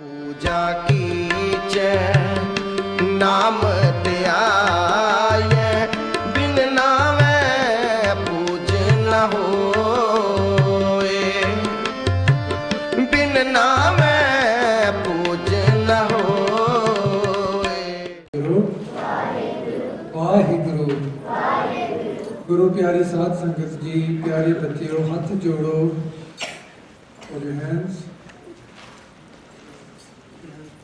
पूजा कीच नाम त्याय बिन नावे पूज न होए बिन नावे पूज न होए। वाहिगुरु गुरु प्यारी साध संगत जी, प्यारे बच्चों, हाथ जोड़ो, hold your hands,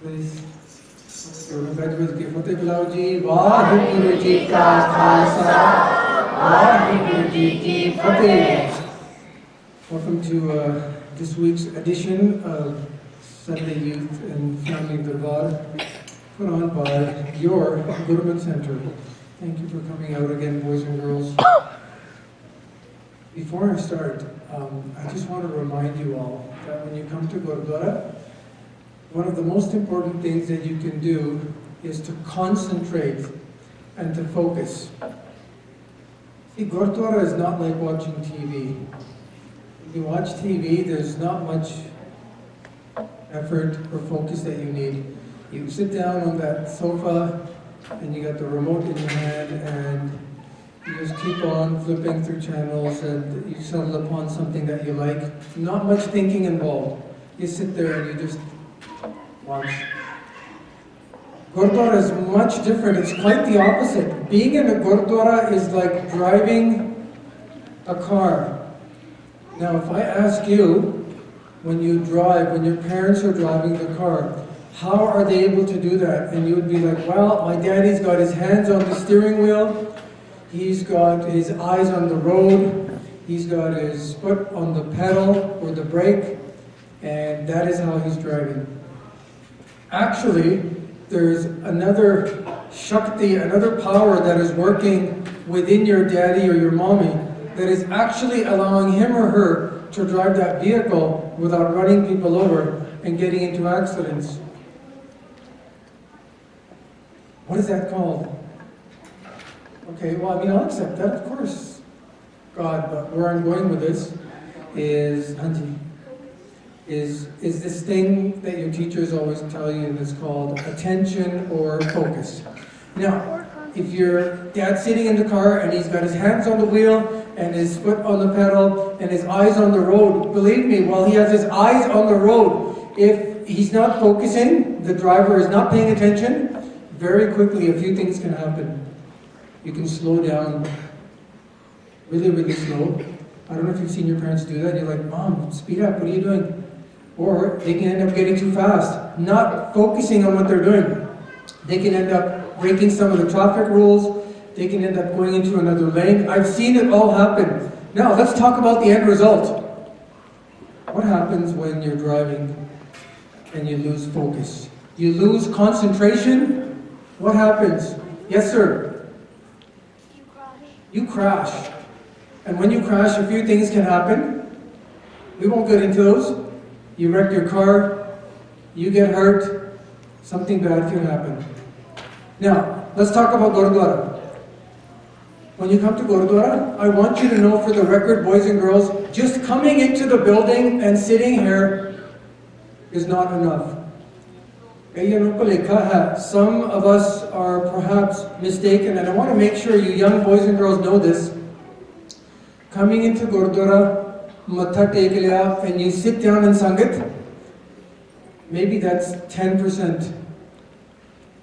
please. गजबज के फतेह बुलाओ जी। वाहिगुरु जी का खालसा, वाहिगुरु जी की फतेह। Welcome to this week's edition of Sunday Youth and Family Darbar, put on by your Gurmat Center. Thank you for coming out again, boys and girls. Before I start, I just want to remind you all that when you come to Gurdwara, one of the most important things that you can do is to concentrate and to focus. See, Gurdwara is not like watching TV. If you watch TV, there's not much effort or focus that you need. You sit down on that sofa and you got the remote in your hand and you just keep on flipping through channels and you settle upon something that you like. Not much thinking involved. You sit there and you just watch. Gurdwara is much different. It's quite the opposite. Being in a Gurdwara is like driving a car. Now if I ask you, when you drive, when your parents are driving the car, how are they able to do that? And you would be like, well, my daddy's got his hands on the steering wheel, he's got his eyes on the road, he's got his foot on the pedal or the brake, and that is how he's driving. Actually, there's another Shakti, another power that is working within your daddy or your mommy that is actually allowing him or her to drive that vehicle without running people over and getting into accidents. What is that called? Okay, well, I mean, I'll accept that, of course, God, but where I'm going with this is, Hanji, is this thing that your teachers always tell you, and it's called attention or focus. Now, if your dad's sitting in the car and he's got his hands on the wheel and his foot on the pedal and his eyes on the road, believe me, while he has his eyes on the road, if he's not focusing, the driver is not paying attention, very quickly a few things can happen. You can slow down really, really slow. I don't know if you've seen your parents do that. You're like, Mom, speed up, what are you doing? Or they can end up getting too fast, not focusing on what they're doing. They can end up breaking some of the traffic rules. They can end up going into another lane. I've seen it all happen. Now, let's talk about the end result. What happens when you're driving and you lose focus? You lose concentration? What happens? Yes, sir? You crash. And when you crash, a few things can happen. We won't get into those. You wreck your car, you get hurt, something bad can happen. Now, let's talk about Gurdwara. When you come to Gurdwara, I want you to know, for the record, boys and girls, just coming into the building and sitting here is not enough. Some of us are perhaps mistaken, and I want to make sure you young boys and girls know this. Coming into Gurdwara, Matha tek liya, and you sit down in Sangat, maybe that's 10%.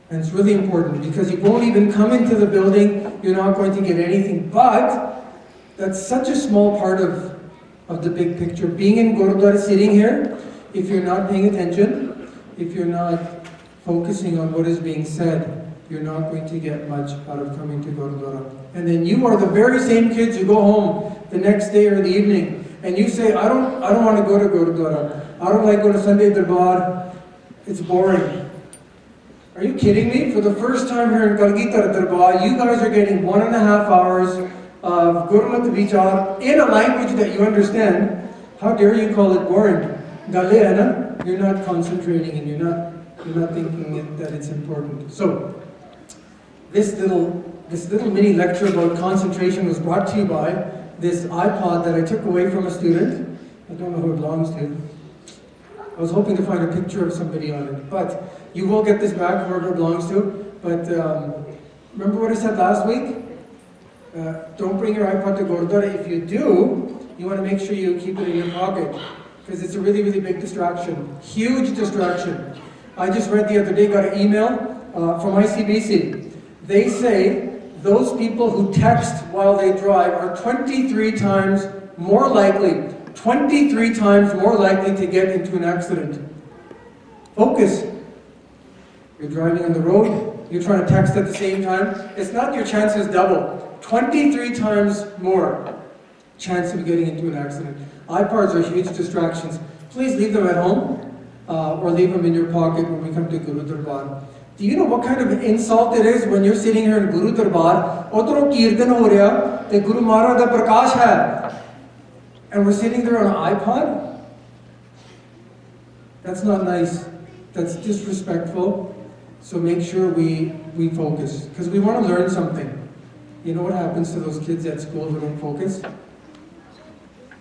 And it's really important because you won't even come into the building, you're not going to get anything. But that's such a small part of the big picture. Being in Gurdwara, sitting here, if you're not paying attention, if you're not focusing on what is being said, you're not going to get much out of coming to Gurdwara. And then you are the very same kids who go home the next day or the evening, and you say, I don't want to go to Gurdwara. I don't like going to Sunday Darbar. It's boring. Are you kidding me? For the first time here in Kalgitar Darbar, you guys are getting 1.5 hours of Gurmat Vichar in a language that you understand. How dare you call it boring? Gale hai na? You're not concentrating and you're not thinking that it's important. So, this little mini lecture about concentration was brought to you by this iPod that I took away from a student. I don't know who it belongs to. I was hoping to find a picture of somebody on it, but you will get this back, whoever it belongs to. But remember what I said last week? Don't bring your iPod to Gurdwara. If you do, you want to make sure you keep it in your pocket, because it's a really, really big distraction. Huge distraction. I just read the other day, got an email from ICBC. They say those people who text while they drive are 23 times more likely, 23 times more likely to get into an accident. Focus. You're driving on the road, you're trying to text at the same time. It's not your chances double. 23 times more chance of getting into an accident. iPods are huge distractions. Please leave them at home or leave them in your pocket when we come to Guru Darbar. Do you know what kind of insult it is when you're sitting here in Guru Darbar, udhro kirtan ho raha, te Guru Maharaj da prakash hai, and we're sitting there on an iPod? That's not nice. That's disrespectful. So make sure we focus, because we want to learn something. You know what happens to those kids at school who don't focus?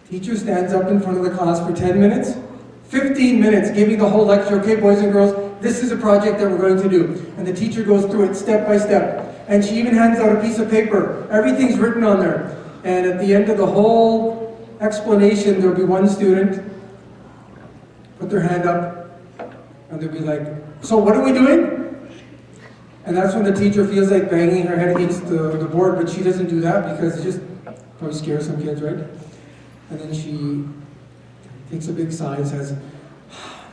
Teacher stands up in front of the class for 10 minutes, 15 minutes, giving the whole lecture. Okay, boys and girls, this is a project that we're going to do. And the teacher goes through it step by step. And she even hands out a piece of paper. Everything's written on there. And at the end of the whole explanation, there'll be one student put their hand up, and they'll be like, so what are we doing? And that's when the teacher feels like banging her head against the board, but she doesn't do that because it just probably scares some kids, right? And then she takes a big sigh and says,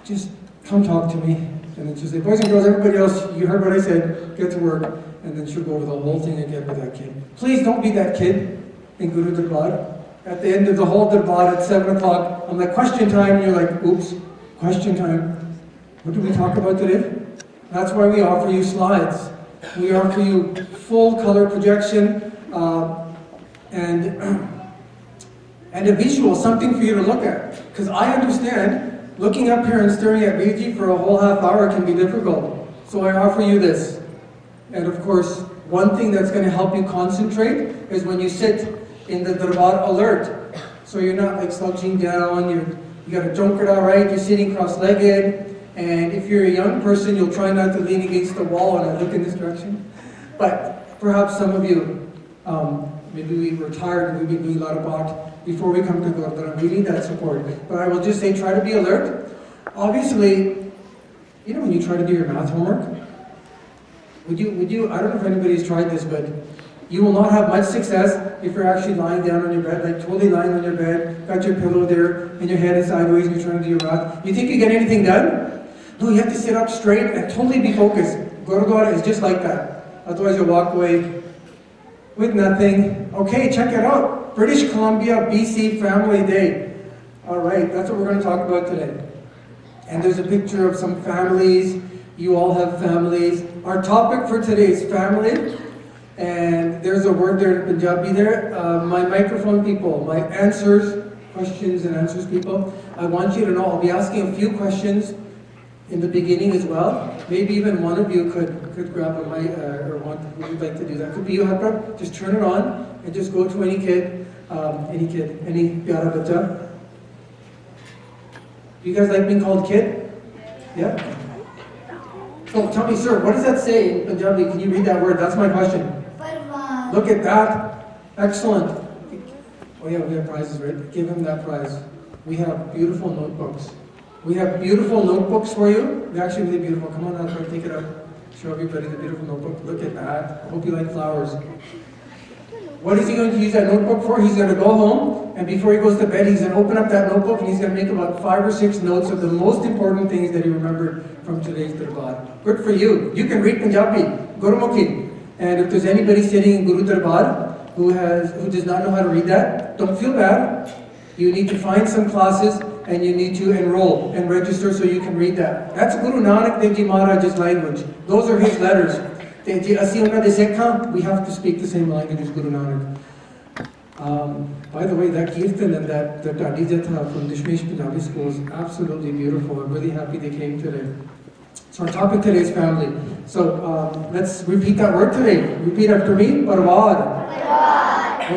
just come talk to me. And then she'll say, boys and girls, everybody else, you heard what I said, get to work. And then she'll go over the whole thing again with that kid. Please don't be that kid in Guru Darbar. At the end of the whole Darbar at 7 o'clock, I'm like, question time, and you're like, oops, question time. What did we talk about today? That's why we offer you slides. We offer you full color projection and a visual, something for you to look at. Because I understand looking up here and staring at Viji for a whole half hour can be difficult. So I offer you this. And of course, one thing that's going to help you concentrate is when you sit in the Darbar alert. So you're not like slouching down, you got a jonkada, right? You're sitting cross-legged. And if you're a young person, you'll try not to lean against the wall and look in this direction. But perhaps some of you, maybe we were tired and we've been doing a lot of bot before we come to Gurdwara. We need that support. But I will just say, try to be alert. Obviously, you know when you try to do your math homework, would you, I don't know if anybody's tried this, but you will not have much success if you're actually lying down on your bed, like totally lying on your bed, got your pillow there, and your head is sideways and you're trying to do your math. You think you get anything done? No, you have to sit up straight and totally be focused. Gurdwara is just like that. Otherwise you'll walk away with nothing. Okay, check it out. British Columbia, BC Family Day. All right, that's what we're going to talk about today. And there's a picture of some families. You all have families. Our topic for today is family. And there's a word there in Punjabi there. My microphone people, my questions and answers people, I want you to know I'll be asking a few questions in the beginning as well. Maybe even one of you could grab a mic or one who would like to do that. Could be you, Hapra. Just turn it on and just go to any pyara bacha. You guys like being called kid? Yeah? So tell me, sir, what does that say in Punjabi? Can you read that word? That's my question. Look at that. Excellent. Oh yeah, we have prizes, right? Give him that prize. We have beautiful notebooks. We have beautiful notebooks for you. They're actually really beautiful. Come on out, take it up. Show everybody the beautiful notebook. Look at that. I hope you like flowers. What is he going to use that notebook for? He's going to go home, and before he goes to bed, he's going to open up that notebook, and he's going to make about 5 or 6 notes of the most important things that he remembered from today's Darbar. Good for you. You can read Punjabi. Gurumukhi. And if there's anybody sitting in Guru Darbar who does not know how to read that, don't feel bad. You need to find some classes and you need to enroll and register so you can read that. That's Guru Nanak Dev Ji Maharaj's language. Those are his letters. We have to speak the same language as Guru Nanak. By the way, that Kirtan and that Tadi Jatha from Dishmesh Punjabi School is absolutely beautiful. I'm really happy they came today. So our topic today is family. So let's repeat that word today. Repeat after me. Parwad.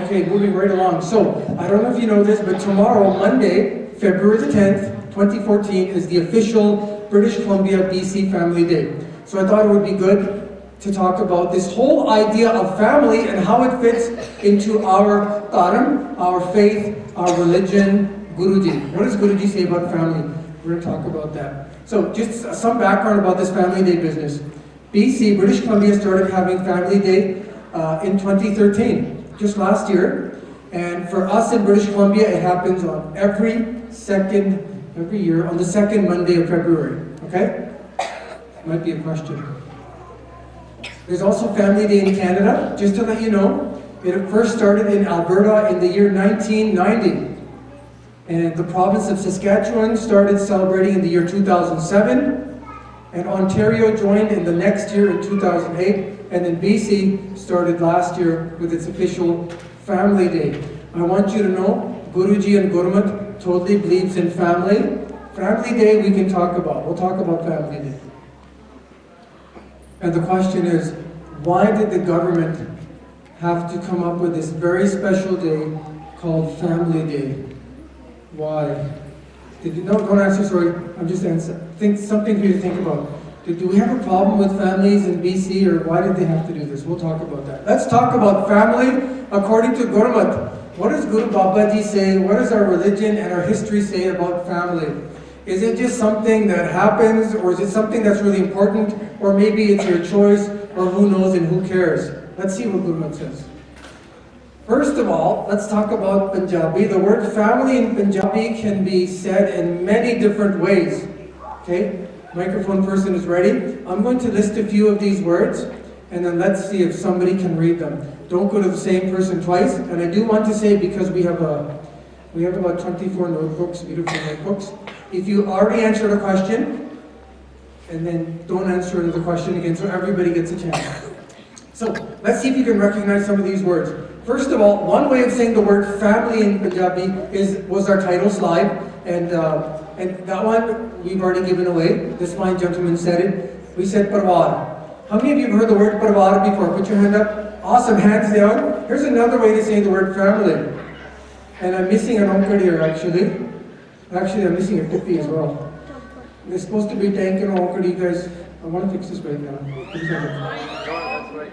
Okay, moving right along. So I don't know if you know this, but tomorrow, Monday, February the 10th, 2014 is the official British Columbia BC Family Day. So I thought it would be good to talk about this whole idea of family and how it fits into our dharam, our faith, our religion, Guruji. What does Guruji say about family? We're going to talk about that. So just some background about this Family Day business. BC, British Columbia, started having Family Day in 2013, just last year. And for us in British Columbia, it happens on every year on the second Monday of February. Okay? Might be a question. There's also Family Day in Canada. Just to let you know, it first started in Alberta in the year 1990. And the province of Saskatchewan started celebrating in the year 2007. And Ontario joined in the next year in 2008. And then BC started last year with its official Family Day. I want you to know, Guruji and Gurmat totally believes in family. Family Day we can talk about. We'll talk about Family Day. And the question is, why did the government have to come up with this very special day called Family Day? Why? No, don't answer, sorry. I'm just saying, something for you to think about. Do we have a problem with families in BC, or why did they have to do this? We'll talk about that. Let's talk about family according to Gurmat. What does Guru Babaji say? What does our religion and our history say about family? Is it just something that happens, or is it something that's really important, or maybe it's your choice, or who knows and who cares? Let's see what Gurmat says. First of all, let's talk about Punjabi. The word family in Punjabi can be said in many different ways. Okay? Microphone person is ready. I'm going to list a few of these words, and then let's see if somebody can read them. Don't go to the same person twice. And I do want to say, because we have about 24 notebooks, beautiful notebooks. If you already answered a question, and then don't answer the question again, so everybody gets a chance. So let's see if you can recognize some of these words. First of all, one way of saying the word family in Punjabi was our title slide, and that one we've already given away. This fine gentleman said it. We said parvar. How many of you have heard the word parvar before? Put your hand up. Awesome, hands down. Here's another way to say the word family. And I'm missing an onkar here, actually. Actually, I'm missing a tippy as well. There's supposed to be tank and onkar, you guys. I want to fix this right now.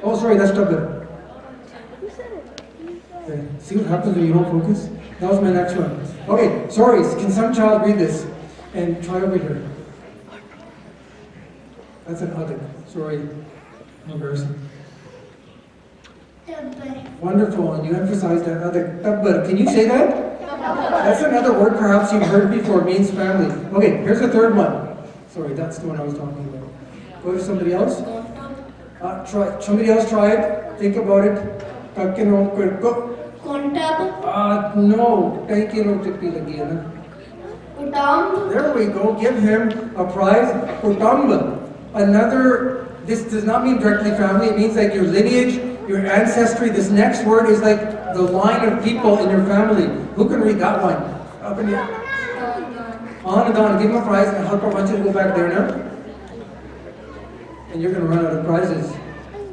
Oh, sorry, that's double. Okay. See what happens when you don't focus? That was my next one. Okay, sorry, can some child read this? And try over here. That's an adhik. Sorry, embarrassing. Wonderful, and you emphasized that adhik. Tabbar. Can you say that? That's another word perhaps you've heard before, means family. Okay, here's a third one. Sorry, that's the one I was talking about. Go to somebody else. Try. Somebody else try it. Think about it. Go. No. There we go. Give him a prize. This does not mean directly family. It means like your lineage, your ancestry. This next word is like the line of people in your family. Who can read that one? Up in here. On and on. Give him a prize, and help our bunch to go back there now. And you're going to run out of prizes.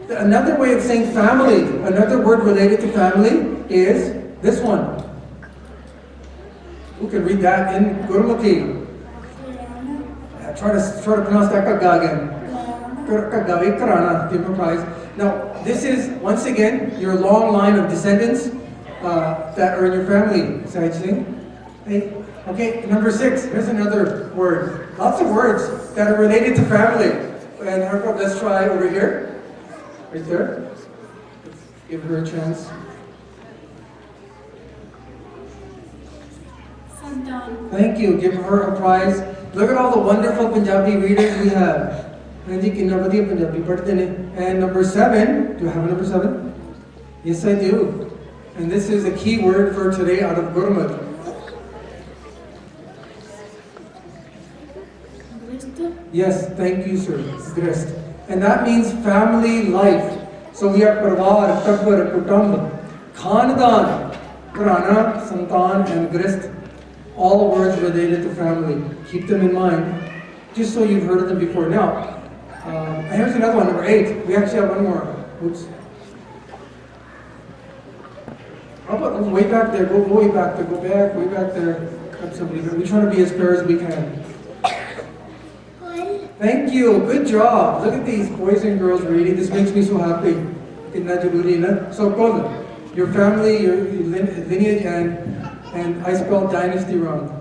Another way of saying family, another word related to family is this one. Who can read that in Gurmukhi? Try to pronounce that again. Give him a prize. Now, this is, once again, your long line of descendants that are in your family. Singh. Okay, number 6. Here's another word. Lots of words that are related to family. And let's try over here. Right there. Let's give her a chance. Thank you. Give her a prize. Look at all the wonderful Punjabi readers we have. And number 7. Do I have a number 7? Yes, I do. And this is a key word for today out of Gurmat. Yes, thank you, sir. Grist. And that means family life. So we have parvar, tabbar, kutumb, khandan, Purana, santan, and grist. All words related to family. Keep them in mind, just so you've heard of them before. Now, and here's another one, number 8. We actually have one more. Oops. How about way back there? Go way back there. Go back, way back there. Absolutely. We try to be as fair as we can. Thank you. Good job. Look at these boys and girls reading. This makes me so happy. So, Kol, your family, your lineage, and I spelled dynasty wrong.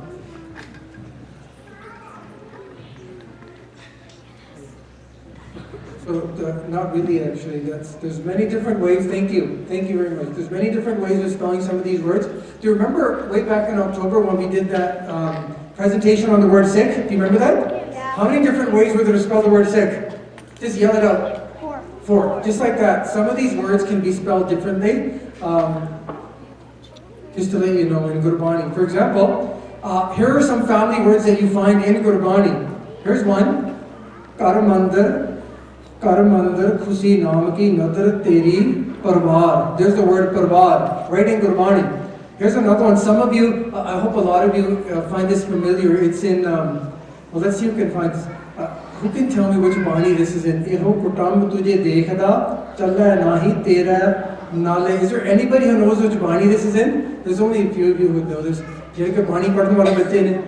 So, not really actually. There's many different ways. Thank you. Thank you very much. There's many different ways of spelling some of these words. Do you remember way back in October when we did that presentation on the word Sikh? Do you remember that? How many different ways were there to spell the word Sikh? Just yell it out. 4. Just like that. Some of these words can be spelled differently. Just to let you know in Gurbani. For example, here are some family words that you find in Gurbani. Here's one. Karamandar, Khusi Naam ki Nadar Teri Parvar. There's the word Parvar, right in Gurbani. Here's another one. Some of you, I hope a lot of you find this familiar. It's in, well, let's see who can find this. Who can tell me which Bani this is in? Eho kutam tujhe dekhda, challa nahi tera nale. Is there anybody who knows which Bani this is in? There's only a few of you who know this. Jehke Bani padhne wale bacche ne.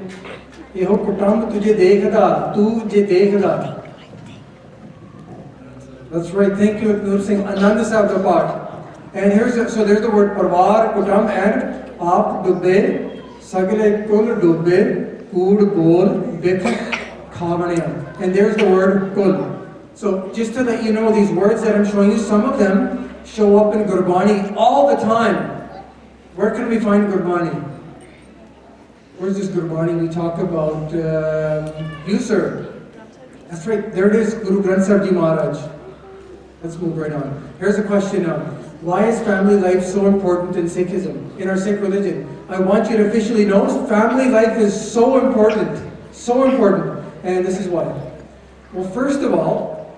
Eho kutam tujhe dekhda, tujhe dekhda. That's right. Thank you, Nur Singh. Anand Sahib Dapat. And there's the word parvar, kutam, and aap dubbe, sagale kul dubbe, kood bol, bik khavaniya. And there's the word kul. So just to let you know, these words that I'm showing you, some of them show up in Gurbani all the time. Where can we find Gurbani? Where's this Gurbani? We talk about Yusur. That's right. There it is, Guru Granth Sahib Ji Maharaj. Let's move right on. Here's a question now. Why is family life so important in Sikhism, in our Sikh religion? I want you to officially know family life is so important. So important. And this is why. Well, first of all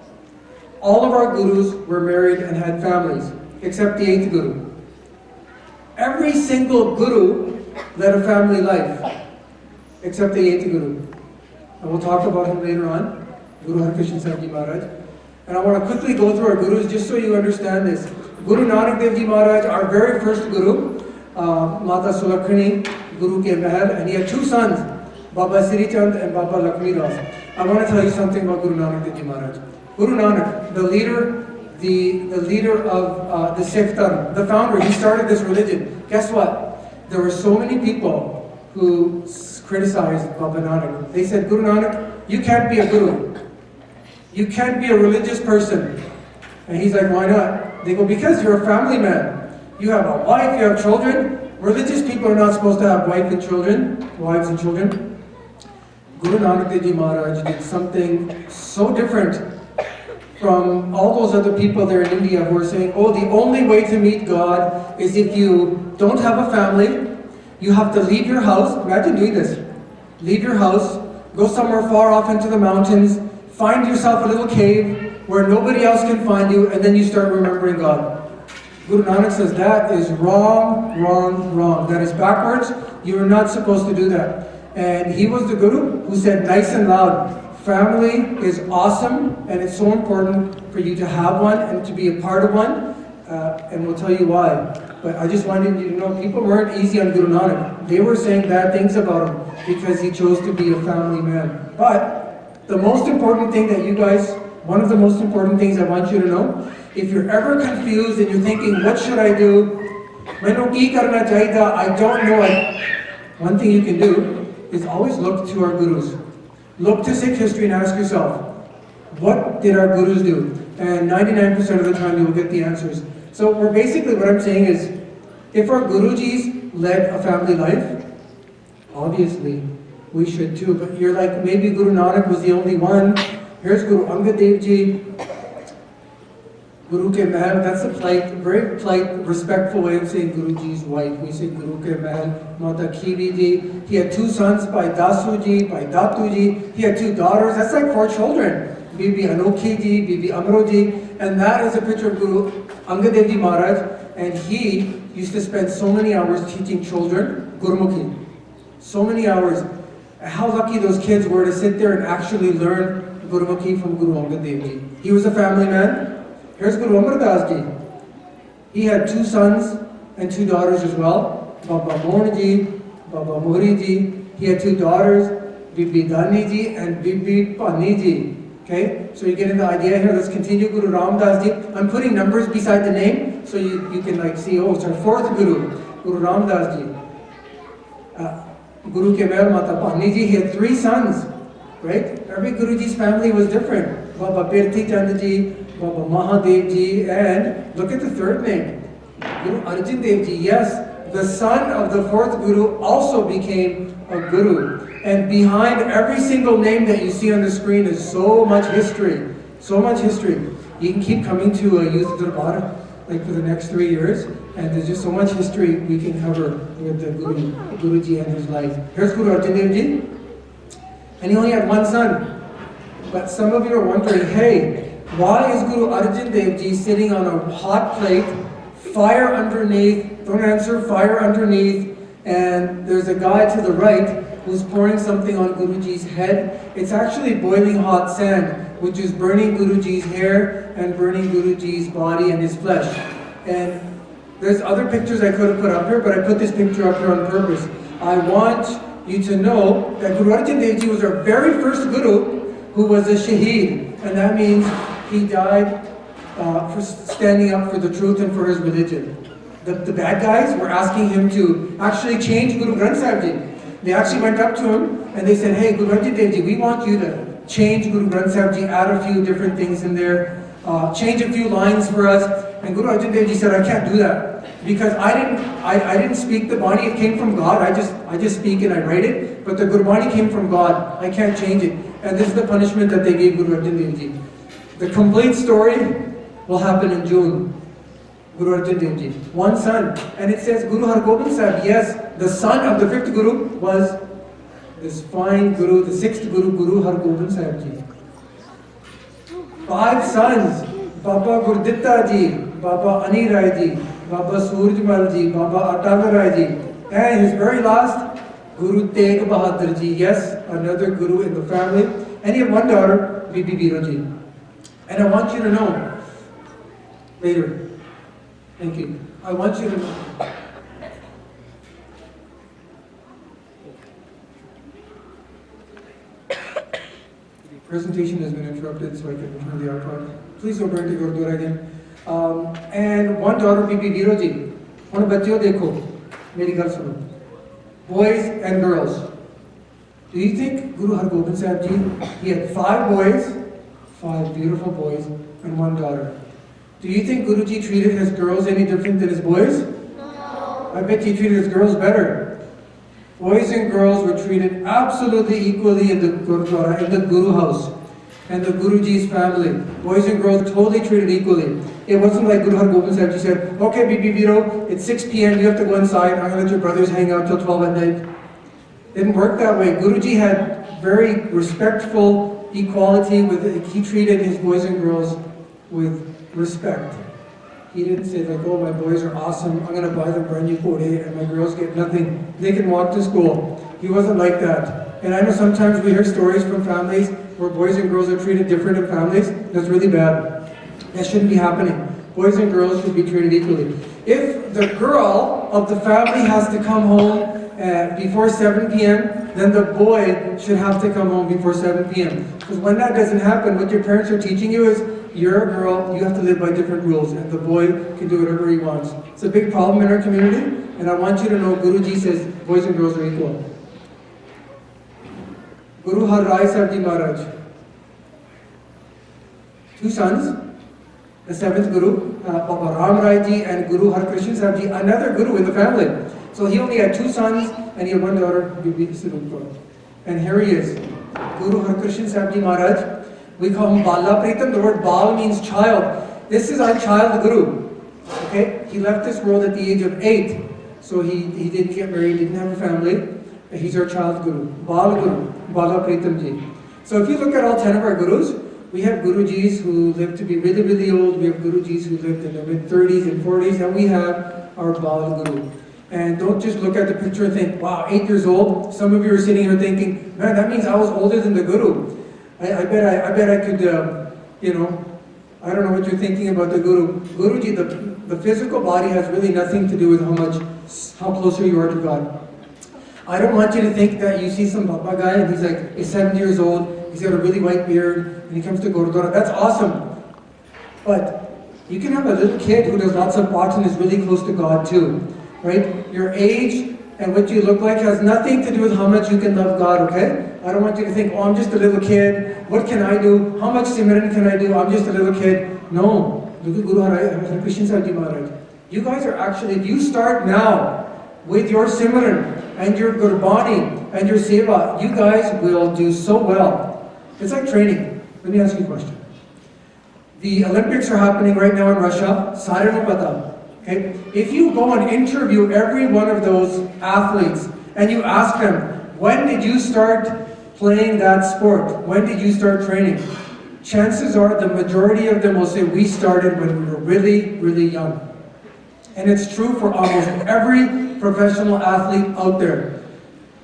of our gurus were married and had families, except the 8th guru. Every single guru led a family life, except the 8th guru. And we'll talk about him later on, Guru Harkrishan Sahib Ji Maharaj. And I want to quickly go through our gurus just so you understand this. Guru Nanak Dev Ji Maharaj, our very first guru, Mata Sulakhani, Guru Ke Mahal, and he had 2 sons, Baba Sri Chand and Baba Lakshmi Das. I want to tell you something about Guru Nanak Dev Ji Maharaj. Guru Nanak, the leader of the Sikh Dharma, the founder, he started this religion. Guess what? There were so many people who criticized Baba Nanak. They said, Guru Nanak, you can't be a guru. You can't be a religious person. And he's like, why not? They go, because you're a family man. You have a wife, you have children. Religious people are not supposed to have wives and children. Guru Nanak Dev Ji Maharaj did something so different from all those other people there in India who are saying, oh, the only way to meet God is if you don't have a family, you have to leave your house. Imagine doing this. Leave your house, go somewhere far off into the mountains, find yourself a little cave where nobody else can find you, and then you start remembering God. Guru Nanak says that is wrong, wrong, wrong. That is backwards. You are not supposed to do that. And he was the guru who said nice and loud, family is awesome, and it's so important for you to have one and to be a part of one. And we'll tell you why. But I just wanted you to know, people weren't easy on Guru Nanak. They were saying bad things about him because he chose to be a family man. But the most important thing that you guys, one of the most important things I want you to know, if you're ever confused and you're thinking, what should I do? I don't know. One thing you can do is always look to our gurus. Look to Sikh history and ask yourself, what did our gurus do? And 99% of the time you will get the answers. So what I'm saying is, if our Gurujis led a family life, obviously we should too. But you're like, maybe Guru Nanak was the only one. Here's Guru Angad Dev Ji, Guru Ke Mahal. That's a very polite, respectful way of saying Guruji's wife. We say Guru Ke Mahal, Mata Khivi Ji. He had 2 sons by Dasu Ji, by Datu Ji. He had 2 daughters. That's like 4 children. Bibi Anokhi Ji, Bibi Amro Ji. And that is a picture of Guru Angad Dev Ji Maharaj. And he used to spend so many hours teaching children Gurmukhi. So many hours. How lucky those kids were to sit there and actually learn Gurmukhi from Guru Angad Dev Ji. He was a family man. Here's Guru Amar Das Ji. He had 2 sons and 2 daughters as well. Baba Mohan Ji, Baba Mohri Ji, He had two daughters, Bibi Dani Ji and Bibi Pani Ji. Okay, so you're getting the idea here. Let's continue. Guru Ramdas Ji. I'm putting numbers beside the name so you can like see, oh, it's our fourth Guru, Guru Ramdas Ji. Guru Kemal Mata Pani Ji, he had three sons, right? Every Guruji's family was different. Baba Pirthi Chand Ji, Baba Mahadev Ji, and look at the third name, Guru Arjan Dev Ji. Yes, the son of the fourth Guru also became a Guru. And behind every single name that you see on the screen is so much history. So much history. You can keep coming to a youth darbar like for the next 3 years, and there's just so much history we can cover with the Guruji and his life. Here's Guru Arjan Dev Ji, and he only had one son. But some of you are wondering, hey, why is Guru Arjan Dev Ji sitting on a hot plate, fire underneath, don't answer, fire underneath, and there's a guy to the right who's pouring something on Guruji's head. It's actually boiling hot sand, which is burning Guruji's hair and burning Guruji's body and his flesh. And there's other pictures I could have put up here, but I put this picture up here on purpose. I want you to know that Guru Arjan Dev Ji was our very first Guru who was a Shaheed. And that means he died for standing up for the truth and for his religion. The bad guys were asking him to actually change Guru Granth Sahib Ji. They actually went up to him and they said, hey, Guru Arjan Dev Ji, we want you to change Guru Granth Sahib Ji, add a few different things in there, change a few lines for us. And Guru Arjan Dev Ji said, I can't do that because I didn't speak the Bani, it came from God. I just speak and I write it, but the Gurbani came from God. I can't change it. And this is the punishment that they gave Guru Arjan Dev Ji. The complete story will happen in June. Guru Arjan Dev Ji, one son. And it says Guru Har Gobind Sahib, yes, the son of the fifth Guru was this fine Guru, the sixth Guru, Guru Har Gobind Sahib Ji. 5 sons, Baba Gurditta Ji, Baba Ani Rai Ji, Baba Surjmal Ji, Baba Atal Rai Ji, and his very last, Guru Tegh Bahadur Ji, yes, another Guru in the family. And he had one daughter, Bibi Biro Ji. And I want you to know, later, thank you. I want you to know. The presentation has been interrupted, so I can return the archive. Please go back to Gurdwara again. And one daughter, Bibi Biro Ji. One bachcho dekho, meri gal suno. Boys and girls. Do you think Guru Har Gobind Sahib Ji, he had 5 boys, 5 beautiful boys, and 1 daughter. Do you think Guruji treated his girls any different than his boys? No. I bet he treated his girls better. Boys and girls were treated absolutely equally in the Gurdwara, in the Guru house, and the Guruji's family. Boys and girls totally treated equally. It wasn't like Guru Har Gobind Sahib Ji said, okay, Bibi Biro, it's 6 p.m., you have to go inside, I'm going to let your brothers hang out till 12 at night. It didn't work that way. Guruji had very respectful equality with it. He treated his boys and girls with respect. He didn't say like, oh, my boys are awesome, I'm going to buy them brand new kode and my girls get nothing. They can walk to school. He wasn't like that. And I know sometimes we hear stories from families where boys and girls are treated different in families. That's really bad. That shouldn't be happening. Boys and girls should be treated equally. If the girl of the family has to come home before 7 p.m., then the boy should have to come home before 7 p.m. Because when that doesn't happen, what your parents are teaching you is, you're a girl, you have to live by different rules, and the boy can do whatever he wants. It's a big problem in our community, and I want you to know Guruji says boys and girls are equal. Guru Har Rai Sahib Ji Maharaj. 2 sons, the 7th Guru, Baba Ram Rai Ji and Guru Har Krishna Sahib Ji, another Guru in the family. So he only had 2 sons, and he had 1 daughter, Bibi Sirupur. And here he is, Guru Har Krishna Sahib Ji Maharaj. We call him Bala Pritam. The word Bal means child. This is our child Guru. Okay? He left this world at the age of 8. So he didn't get married, didn't have a family. He's our child Guru. Bal Guru. Bala Pritam Ji. So if you look at all 10 of our Gurus, we have Gurujis who lived to be really, really old. We have Gurujis who lived in their mid-30s and 40s. And we have our Bal Guru. And don't just look at the picture and think, wow, 8 years old. Some of you are sitting here thinking, man, that means I was older than the Guru. I bet I could, you know, I don't know what you're thinking about the Guru. Guruji, the physical body has really nothing to do with how closer you are to God. I don't want you to think that you see some Baba guy and he's 70 years old, he's got a really white beard, and he comes to Gurdwara. That's awesome. But you can have a little kid who does lots of pots and is really close to God too, right? Your age and what you look like has nothing to do with how much you can love God, okay? I don't want you to think, oh, I'm just a little kid. What can I do? How much Simran can I do? I'm just a little kid. No. Look at Guru Hari Krishna Sahib Maharaj. You guys are actually, if you start now with your Simran and your Gurbani and your Seva, you guys will do so well. It's like training. Let me ask you a question. The Olympics are happening right now in Russia. Sare ko pata. Okay? If you go and interview every one of those athletes and you ask them, when did you start playing that sport? When did you start training? Chances are the majority of them will say, we started when we were really, really young. And it's true for almost every professional athlete out there.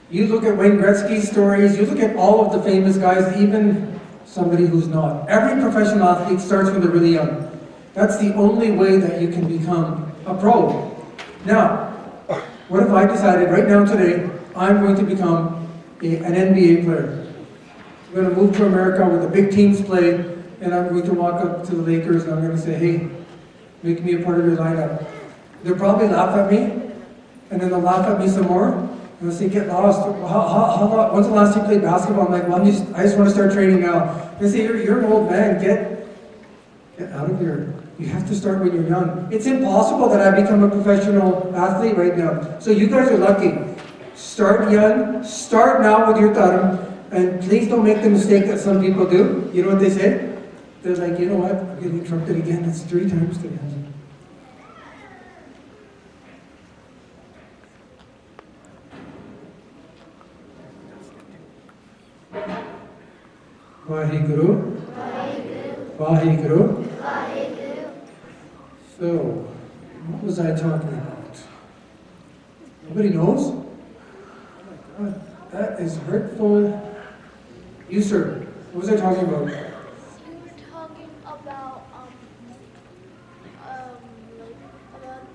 You look at Wayne Gretzky's stories, you look at all of the famous guys, even somebody who's not. Every professional athlete starts when they're really young. That's the only way that you can become a pro. Now, what if I decided right now today, I'm going to become an NBA player. I'm going to move to America where the big teams play, and I'm going to walk up to the Lakers and I'm going to say, hey, make me a part of your lineup. They'll probably laugh at me, and then they'll laugh at me some more, and they'll say, get lost. When's the last time you played basketball? I'm like, well, I just want to start training now. They say, you're an old man, get out of here. You have to start when you're young. It's impossible that I become a professional athlete right now. So you guys are lucky. Start young, start now with your dharma, and please don't make the mistake that some people do. You know what they say? They're like, you know what, I'm getting interrupted again. It's 3 times today. Vaheguru. Vaheguru. So, what was I talking about? Nobody knows? Oh my God, that is hurtful. You, sir, what was I talking about? You were talking about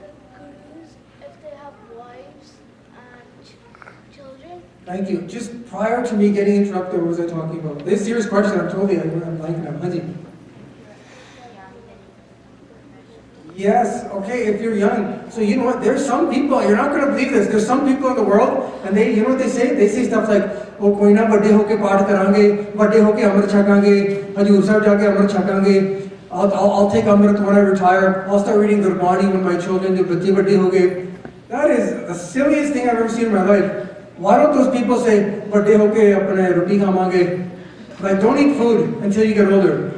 the gurus, if they have wives and children. Thank you. Just prior to me getting interrupted, what was I talking about? This is a serious question. I'm totally, I'm liking it. Haji. Yes, okay, if you're young. So you know what, there's some people, you're not going to believe this, there's some people in the world, and they, you know what they say? They say stuff like, oh, koi na badde hoke paath karange, badde hoke amrit chakange, Hajur Sahib jaake amrit chakange, I'll take amrit when I retire, I'll start reading Gurbani when my children, the bachche badde hoge. That is the silliest thing I've ever seen in my life. Why don't those people say, badde hoke apne roti khamange, like don't eat food until you get older.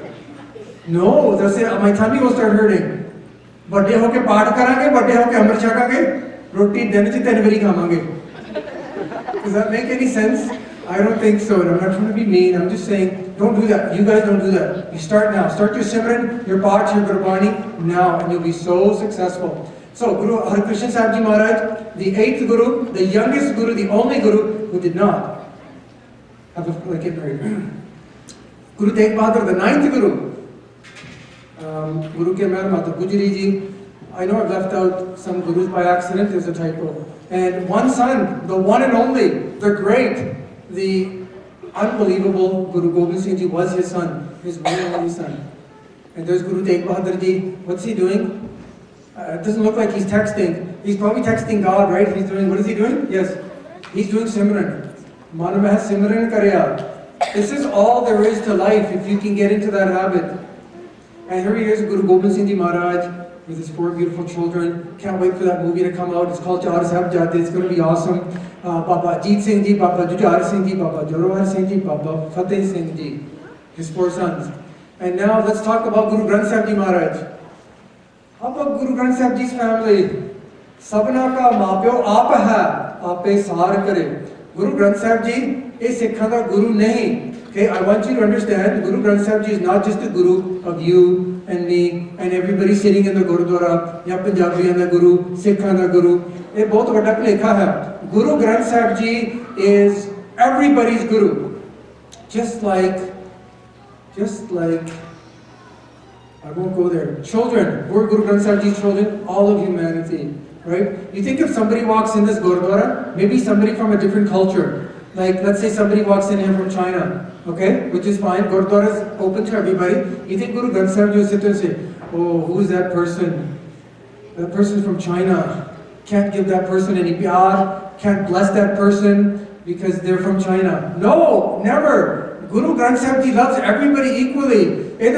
No, they'll say, my tummy will start hurting. बड़े होके पाठ करांगे बड़े होके अमृत छकांगे रोटी दिन च 3 बारी खावांगे. Does that make any sense? I don't think so, and I'm not trying to be mean. I'm just saying, don't do that. You guys don't do that. You start now. Start your Simran, your Path, your Gurbani now, and you'll be so successful. So, Guru Hari Krishna Sahib Ji Maharaj, the 8th Guru, the youngest Guru, the only Guru who did not have a get married. Guru Tegh Bahadur, the 9th Guru. Guru Ke Mehr Mata Gujri Ji. I know I've left out some gurus by accident, there's a typo. And one son, the one and only, the great, the unbelievable Guru Gobind Singh Ji was his son, his one and only son. And there's Guru Tegh Bahadur Ji. What's he doing? It doesn't look like he's texting. He's probably texting God, right? He's doing, what is he doing? Yes, he's doing Simran. Mana mein Simran karya. This is all there is to life if you can get into that habit. And here he is, Guru Gobind Singh Ji Maharaj, with his 4 beautiful children. Can't wait for that movie to come out. It's called Char Sahibzade. It's going to be awesome. Baba Ajit Singh Ji, Baba Jujhar Singh Ji, Baba Jorwar Singh Ji, Baba Fateh Singh Ji, his 4 sons. And now let's talk about Guru Granth Sahib Ji Maharaj. How about Guru Granth Sahib Ji's family? Sabna ka maapyo aap hai, aape sahar kare. Guru Granth Sahib Ji is Sikhan da Guru nahi. Okay, I want you to understand, Guru Granth Sahib Ji is not just the Guru of you and me and everybody sitting in the Gurudwara, ya Punjabiyan da Guru, Sikhan da Guru. Ye bahut vada plekha hai. Guru Granth Sahib Ji is everybody's Guru. Just like, I won't go there. Children, we're Guru Granth Sahib Ji's children, all of humanity. right? You think if somebody walks in this Gurdwara, maybe somebody from a different culture, like let's say somebody walks in here from China, okay, which is fine, Gurdwara is open to everybody. You think Guru Granth Sahib will sit there and say, oh, who's that person? That person's from China. Can't give that person any pyar, can't bless that person because they're from China. No, never. Guru Granth Sahib Ji loves everybody equally. We're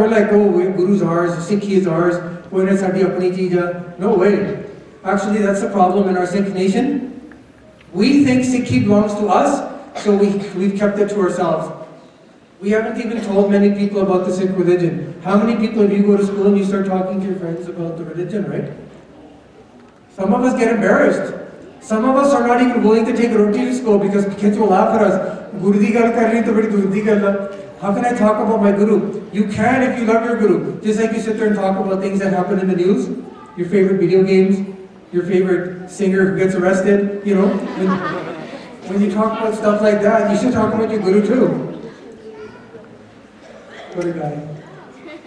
like, oh, Guru's ours, Sikh is ours, no way. Actually, that's the problem in our Sikh nation. We think Sikhi belongs to us, so we've kept it to ourselves. We haven't even told many people about the Sikh religion. How many people, if you go to school and you start talking to your friends about the religion, right? Some of us get embarrassed. Some of us are not even willing to take roti to school because kids will laugh at us. Guru di gal kar rahi to badi dur di gal. How can I talk about my guru? You can if you love your guru. Just like you sit there and talk about things that happen in the news, your favorite video games, your favorite singer who gets arrested, you know. When you talk about stuff like that, you should talk about your guru too. What a guy.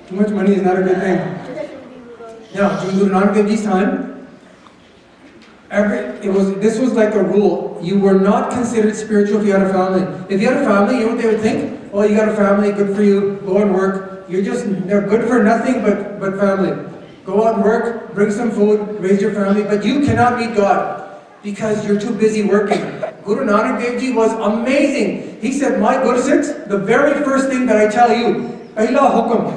Too much money is not a good thing. Yeah, during Guru Nanak Dev Ji's time, this was like a rule. You were not considered spiritual if you had a family. If you had a family, you know what they would think? Oh, you got a family, good for you, go and work. They're good for nothing but family. Go out and work, bring some food, raise your family, but you cannot meet God because you're too busy working. Guru Nanak Dev Ji was amazing. He said, my Guru Sikhs, the very first thing that I tell you, Pehla hukum,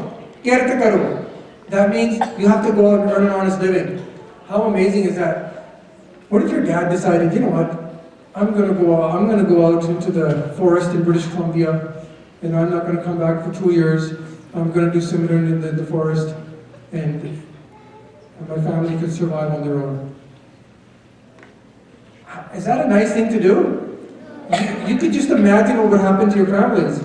kirta karo. That means you have to go out and earn an honest living. How amazing is that? What if your dad decided, you know what, I'm going to go out into the forest in British Columbia, and I'm not going to come back for 2 years. I'm going to do Simran in the forest, and my family can survive on their own. Is that a nice thing to do? You could just imagine what would happen to your families.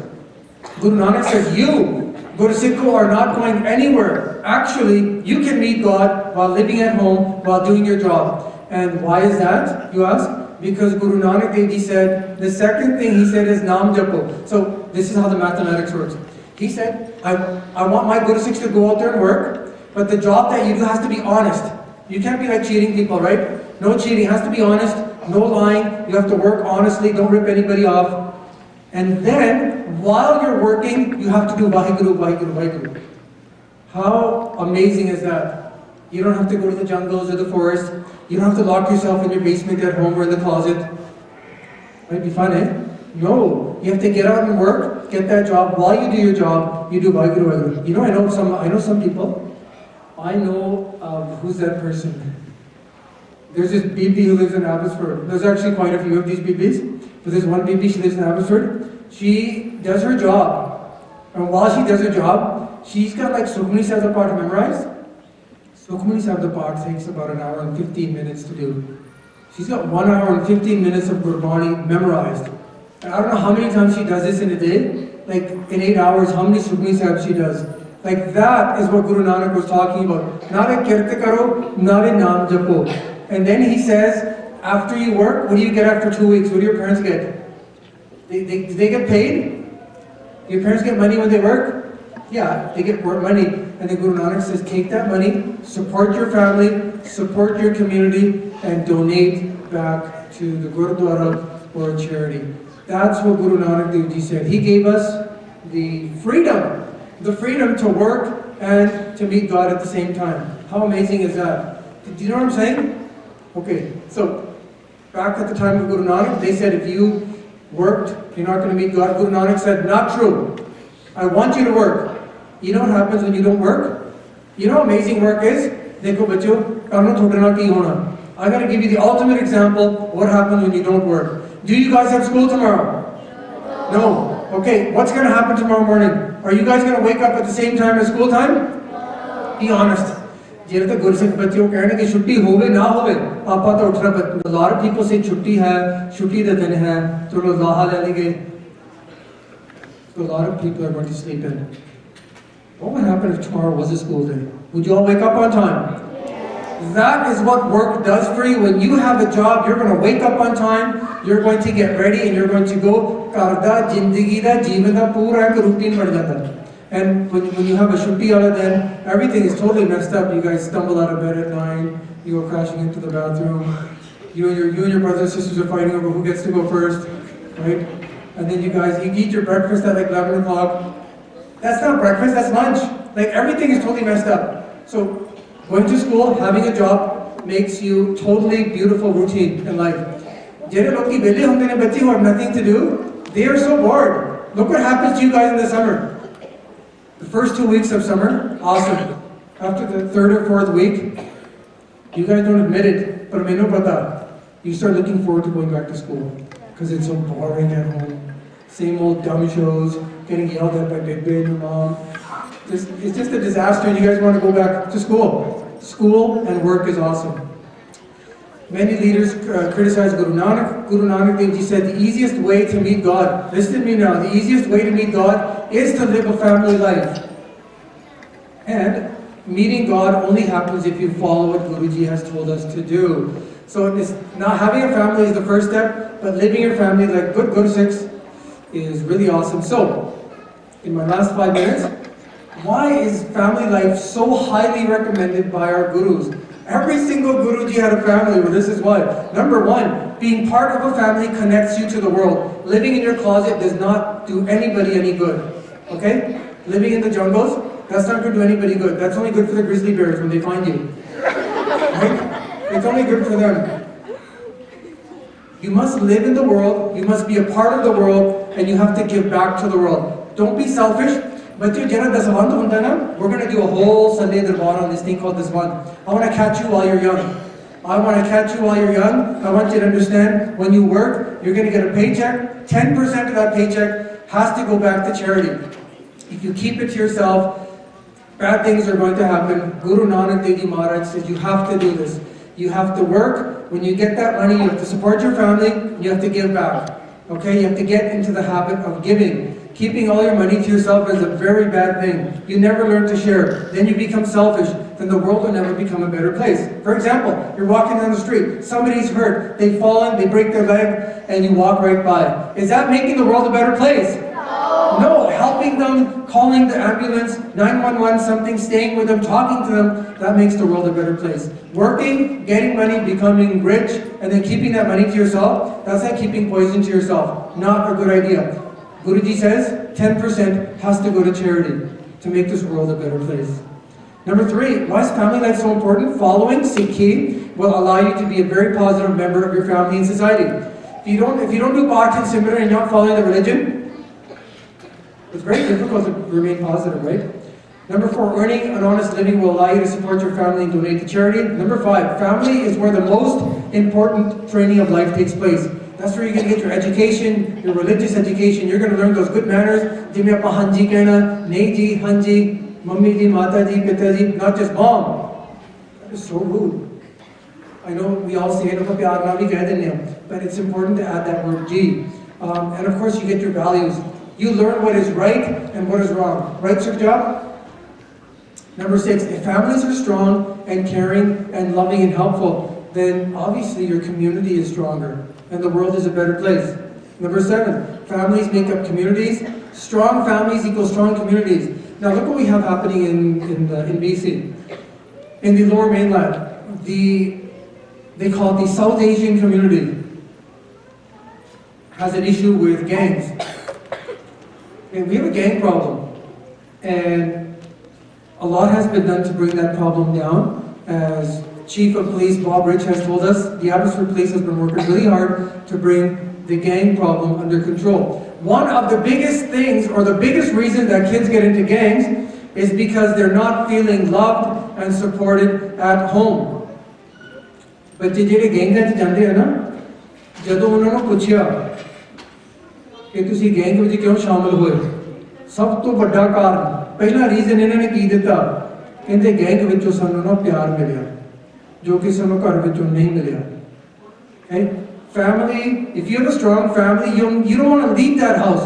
Guru Nanak says, you, Guru Sikho, are not going anywhere. Actually, you can meet God while living at home, while doing your job. And why is that, you ask? Because Guru Nanak Dev Ji said, the second thing he said is Naam Japo. So this is how the mathematics works. He said, I want my Guru Sikhs to go out there and work, but the job that you do has to be honest. You can't be like cheating people, right? No cheating, it has to be honest, no lying. You have to work honestly, don't rip anybody off. And then, while you're working, you have to do Vaheguru, Vaheguru, Vaheguru. How amazing is that? You don't have to go to the jungles or the forest. You don't have to lock yourself in your basement at home or in the closet. Might be fun, eh? No, you have to get out and work, get that job. While you do your job, you do Vaheguru, Vaheguru. You know, I know some people. I know, who's that person? There's this BB who lives in Abbotsford. There's actually quite a few of these BBs. But there's one BB, she lives in Abbotsford. She does her job. And while she does her job, she's got like Sukhmani Sahib Part memorized. Sukhmani Sahib Part takes about 1 hour and 15 minutes to do. She's got 1 hour and 15 minutes of Gurbani memorized. And I don't know how many times she does this in a day. Like in 8 hours, how many Sukhmani Sahib she does. Like that is what Guru Nanak was talking about. Not a kirta karo, not a naam japo. And then he says, after you work, what do you get after 2 weeks? What do your parents get? Do they get paid? Do your parents get money when they work? Yeah, they get more money. And then Guru Nanak says, take that money, support your family, support your community, and donate back to the Gurudwara or a charity. That's what Guru Nanak Dev Ji said. He gave us the freedom to work and to meet God at the same time. How amazing is that? Do you know what I'm saying? Okay, so back at the time of Guru Nanak, they said if you worked, you're not going to meet God. Guru Nanak said, not true. I want you to work. You know what happens when you don't work? You know how amazing work is? Dekho bachcho, karno thodna ki hona. I got to give you the ultimate example of what happens when you don't work. Do you guys have school tomorrow? No. Okay, what's going to happen tomorrow morning? Are you guys going to wake up at the same time as school time? Be honest. A lot of people say chutti hai, chutti da din hai, so a lot of people are going to sleep in. What would happen if tomorrow was a school day? Would you all wake up on time? That is what work does for you. When you have a job, you're going to wake up on time, you're going to get ready, and you're going to go, karda, jindagi da, jeevan da, pura ek routine bad jata. And when you have a shutti wala, then everything is totally messed up. You guys stumble out of bed at 9, you go crashing into the bathroom. You and your brothers and sisters are fighting over who gets to go first, right? And then you eat your breakfast at like 11 o'clock. That's not breakfast, that's lunch. Like everything is totally messed up. So going to school, having a job makes you totally beautiful routine in life. Who have nothing to do, they are so bored. Look what happens to you guys in the summer. The first 2 weeks of summer, awesome. After the third or fourth week, you guys don't admit it, but you start looking forward to going back to school because it's so boring at home. Same old dumb shows, getting yelled at by Big Ben and Mom. It's just a disaster and you guys want to go back to school. School and work is awesome. Many leaders criticize Guru Nanak. Guru Nanak Dev Ji said the easiest way to meet God, listen to me now, the easiest way to meet God is to live a family life. And meeting God only happens if you follow what Guruji has told us to do. So it's not having a family is the first step, but living your family like good Guru Sikhs is really awesome. So, in my last 5 minutes, why is family life so highly recommended by our gurus? Every single Guruji had a family, well this is why. Number one, being part of a family connects you to the world. Living in your closet does not do anybody any good. Okay? Living in the jungles, that's not going to do anybody good. That's only good for the grizzly bears when they find you. Right? It's only good for them. You must live in the world, you must be a part of the world, and you have to give back to the world. Don't be selfish. But we're going to do a whole Sunday Darbar on this thing called Daswand. I want to catch you while you're young. I want to catch you while you're young. I want you to understand, when you work, you're going to get a paycheck. 10% of that paycheck has to go back to charity. If you keep it to yourself, bad things are going to happen. Guru Nanak Dev Ji Maharaj says you have to do this. You have to work. When you get that money, you have to support your family. You have to give back. Okay? You have to get into the habit of giving. Keeping all your money to yourself is a very bad thing. You never learn to share. Then you become selfish. Then the world will never become a better place. For example, you're walking down the street. Somebody's hurt. They've fallen. They break their leg. And you walk right by. Is that making the world a better place? No. Helping them, calling the ambulance, 911, something, staying with them, talking to them, that makes the world a better place. Working, getting money, becoming rich, and then keeping that money to yourself, that's like keeping poison to yourself. Not a good idea. Guruji says 10% has to go to charity to make this world a better place. Number 3, why is family life so important? Following Sikhi will allow you to be a very positive member of your family and society. If you don't do Path and Simran and you're not following the religion, it's very difficult to remain positive, right? Number 4, earning an honest living will allow you to support your family and donate to charity. Number 5, family is where the most important training of life takes place. That's where you're going to get your education, your religious education. You're going to learn those good manners. Jimmy appa hanji kehna, nahi ji, hanji, mummy ji, mata ji, pita ji, not just mom. That is so rude. I know we all say it, but it's important to add that word ji. And of course you get your values. You learn what is right and what is wrong. Right, Sukhjab? Number 6, if families are strong and caring and loving and helpful, then obviously your community is stronger and the world is a better place. Number 7, families make up communities. Strong families equal strong communities. Now look what we have happening in BC. In the Lower Mainland, they call it the South Asian community has an issue with gangs. And we have a gang problem. And a lot has been done to bring that problem down. As Chief of Police Bob Rich has told us, the Abbotsford Police has been working really hard to bring the gang problem under control. One of the biggest things, or the biggest reason that kids get into gangs, is because they're not feeling loved and supported at home. But ਜਿਹੜੇ gang ਦੇ ਜਾਂਦੇ ਹਨ ਨਾ, ਜਦੋਂ ਉਹਨਾਂ ਨੂੰ ਪੁੱਛਿਆ ਕਿ ਤੁਸੀਂ ਗੈਂਗ ਵਿੱਚ ਕਿਉਂ ਸ਼ਾਮਲ ਹੋਏ, ਸਭ ਤੋਂ ਵੱਡਾ ਕਾਰਨ, ਪਹਿਲਾ ਰੀਜ਼ਨ ਇਹਨਾਂ ਨੇ ਕੀ ਦਿੱਤਾ, ਕਹਿੰਦੇ ਗੈਂਗ ਵਿੱਚੋਂ ਸਾਨੂੰ ਨਾ ਪਿਆਰ ਮਿਲਿਆ, ਜੋ ਕਿ ਸਾਨੂੰ ਘਰ ਵਿੱਚੋਂ ਨਹੀਂ ਮਿਲਿਆ. Okay? Family, if you have a strong family, you don't want to leave that house.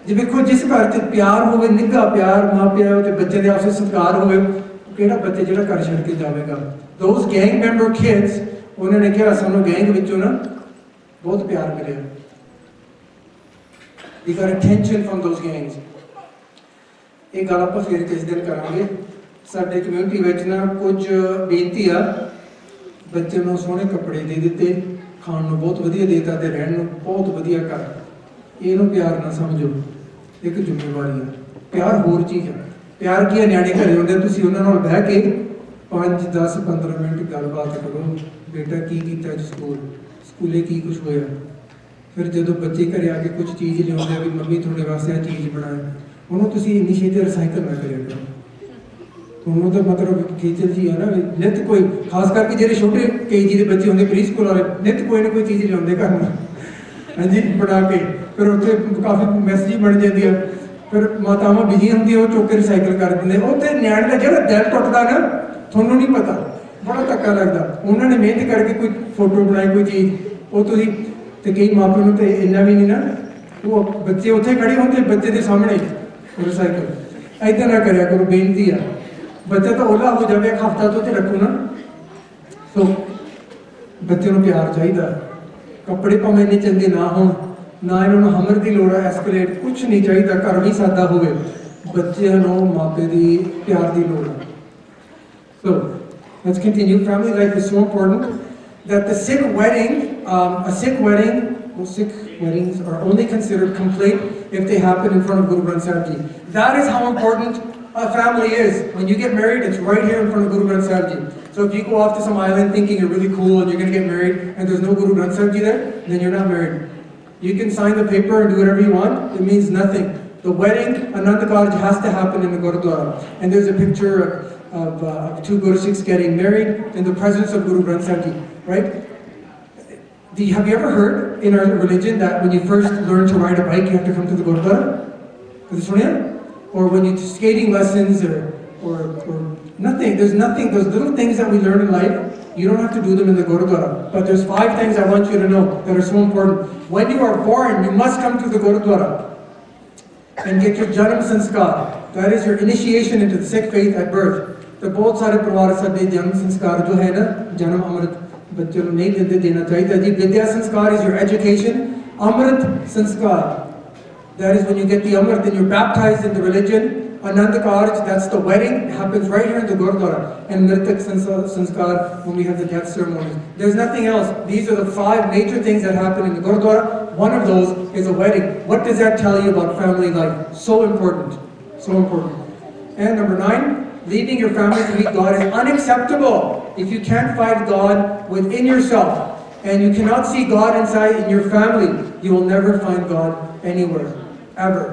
ਜੇ ਵੇਖੋ ਜਿਸ ਘਰ 'ਚ ਪਿਆਰ ਹੋਵੇ, ਨਿੱਘਾ ਪਿਆਰ, ਮਾਂ ਪਿਓ ਤੇ ਬੱਚੇ ਦੇ ਆਪਸੇ ਸਤਿਕਾਰ ਹੋਵੇ, ਕਿਹੜਾ ਬੱਚਾ ਜਿਹੜਾ ਘਰ ਛੱਡ ਕੇ ਜਾਵੇਗਾ. Those gang member kids, ਉਹਨਾਂ ਨੇ ਕਿਹਾ ਸਾਨੂੰ ਗੈਂਗ ਵਿੱਚੋਂ ਨਾ ਬਹੁਤ ਪਿਆਰ ਮਿਲਿਆ. We got attention from those gangs. ਇਹ ਗੱਲ ਆਪਾਂ ਫਿਰ ਕਿਸ ਦਿਨ ਕਰਾਂਗੇ. ਸਾਡੇ ਕਮਿਊਨਿਟੀ ਵਿੱਚ ਨਾ ਕੁਝ ਬੇਨਤੀ ਆ ਬੱਚੇ ਨੂੰ ਸੋਹਣੇ ਕੱਪੜੇ ਦੇ ਦਿੱਤੇ, ਖਾਣ ਨੂੰ ਬਹੁਤ ਵਧੀਆ ਦੇ ਦਿੱਤਾ ਤੇ ਰਹਿਣ ਨੂੰ ਬਹੁਤ ਵਧੀਆ ਘਰ। ਇਹਨੂੰ ਪਿਆਰ ਨਾ ਸਮਝੋ, ਇੱਕ ਜ਼ਿੰਮੇਵਾਰੀ ਆ। ਪਿਆਰ ਹੋਰ ਚੀਜ਼ ਆ। ਪਿਆਰ ਕੀ ਆ? ਨਿਆਣੇ ਘਰੇ ਹੁੰਦੇ, ਤੁਸੀਂ ਉਹਨਾਂ ਨਾਲ ਬਹਿ ਕੇ 5, 10, 15 ਮਿੰਟ ਗੱਲਬਾਤ ਕਰੋ। ਬੇਟਾ ਕੀ ਕੀਤਾ ਅੱਜ ਸਕੂਲੇ ਕੀ ਕੁਝ ਹੋਇਆ। ਫਿਰ ਜਦੋਂ ਬੱਚੇ ਘਰੇ ਆ ਕੇ ਕੁਝ ਚੀਜ਼ ਲਿਆਉਂਦੇ ਆ ਵੀ ਮੰਮੀ ਤੁਹਾਡੇ ਵਾਸਤੇ ਆ ਚੀਜ਼ ਬਣਾਇਆ, ਉਹਨੂੰ ਤੁਸੀਂ ਇੰਨੀ ਛੇਤੀ ਰਿਸਾਈਕਲ ਨਾ ਕਰਿਆ ਕਰੋ। ਤੁਹਾਨੂੰ ਤਾਂ ਮਤਲਬ ਖੇਚਲ ਜੀ ਆ ਨਾ, ਨਿੱਤ ਕੋਈ, ਖਾਸ ਕਰਕੇ ਜਿਹੜੇ ਛੋਟੇ KG ਦੇ ਬੱਚੇ ਹੁੰਦੇ, ਪ੍ਰੀ ਸਕੂਲ ਵਾਲੇ, ਨਿੱਤ ਕੋਈ ਨਾ ਕੋਈ ਚੀਜ਼ ਲਿਆਉਂਦੇ ਘਰ ਨੂੰ, ਹਾਂਜੀ, ਬਣਾ ਕੇ। ਫਿਰ ਉੱਥੇ ਕਾਫੀ ਮੈਸੇਜ ਬਣ ਜਾਂਦੀ ਆ। ਫਿਰ ਮਾਤਾਵਾਂ ਬਿਜੀ ਹੁੰਦੀਆਂ, ਉਹ ਚੁੱਕ ਕੇ ਰਿਸਾਈਕਲ ਕਰ ਦਿੰਦੇ। ਉੱਥੇ ਨਿਆਣੇ ਦਾ ਜਿਹੜਾ ਦਿਲ ਟੁੱਟਦਾ ਨਾ, ਤੁਹਾਨੂੰ ਨਹੀਂ ਪਤਾ, ਬੜਾ ਧੱਕਾ ਲੱਗਦਾ। ਉਹਨਾਂ ਨੇ ਮਿਹਨਤ ਕਰਕੇ ਕੋਈ ਫੋਟੋ ਬਣਾਈ, ਕੋਈ ਚੀਜ਼, ਉਹ ਤੁਸੀਂ, ਤੇ ਕਈ ਮਾਪੇ ਨੂੰ ਤੇ ਇੰਨਾ ਵੀ ਨਹੀਂ ਨਾ, ਉਹ ਬੱਚੇ ਉੱਥੇ ਖੜੇ ਹੁੰਦੇ ਬੱਚੇ ਦੇ ਸਾਹਮਣੇ ਰਿਸਾਈਕਲ। ਏਦਾਂ ਨਾ ਕਰਿਆ ਕਰੋ, ਬੇਨਤੀ ਆ। ਬੱਚਾ ਤਾਂ ਓਲਾ ਹੋ ਜਾਵੇ, ਇੱਕ ਹਫ਼ਤਾ ਤੋਂ ਤੇ ਰੱਖੋ ਨਾ। ਸੋ ਬੱਚੇ ਨੂੰ ਪਿਆਰ ਚਾਹੀਦਾ। ਕੱਪੜੇ ਭਾਵੇਂ ਇੰਨੇ ਚੰਗੇ ਨਾ ਹੋਣ, ਨਾ ਇਹਨਾਂ ਨੂੰ ਹਮਰ ਦੀ ਲੋੜ ਹੈ, ਐਸਕਲੇਟ ਕੁਛ ਨਹੀਂ ਚਾਹੀਦਾ। ਘਰ ਵੀ ਸਾਦਾ ਹੋਵੇ, ਬੱਚਿਆਂ ਨੂੰ ਮਾਪੇ ਦੀ ਪਿਆਰ ਦੀ ਲੋੜ ਹੈ। So let's continue. Family life is so important that the Sikh wedding, Sikh weddings are only considered complete if they happen in front of Guru Granth Sahib Ji. That is how important a family is. When you get married, it's right here in front of Guru Granth Sahib Ji. So if you go off to some island thinking you're really cool and you're going to get married and there's no Guru Granth Sahib Ji there, then you're not married. You can sign the paper and do whatever you want. It means nothing. The wedding, Ananda Karj, has to happen in the Gurudwara. And there's a picture of two Guru Sikhs getting married in the presence of Guru Granth Sahib Ji, right? Have you ever heard in our religion that when you first learn to ride a bike, you have to come to the Gurudwara? Or when you do skating lessons or nothing, there's nothing, those little things that we learn in life, you don't have to do them in the Gurudwara. But there's 5 things I want you to know that are so important. When you are born, you must come to the Gurudwara and get your Janam Sanskar. That is your initiation into the Sikh faith at birth. तो बहुत सारे परिवार साडे जन्म संस्कार जो है ना, जन्म अमृत बच्चों को नहीं देना चाहिए जी। विद्या संस्कार is your education. Amrit sanskar, that is when you get the amrit and you're baptized in the religion. Ananda Karj, that's the wedding, happens right here in the Gurudwara. And Mritak sanskar, when we have the death ceremonies. There's nothing else. These are the 5 major things that happen in the Gurudwara. One of those is a wedding. What does that tell you about family life? So important. So important. And number 9, leaving your family to meet God is unacceptable. If you can't find God within yourself and you cannot see God inside in your family, you will never find God anywhere, ever.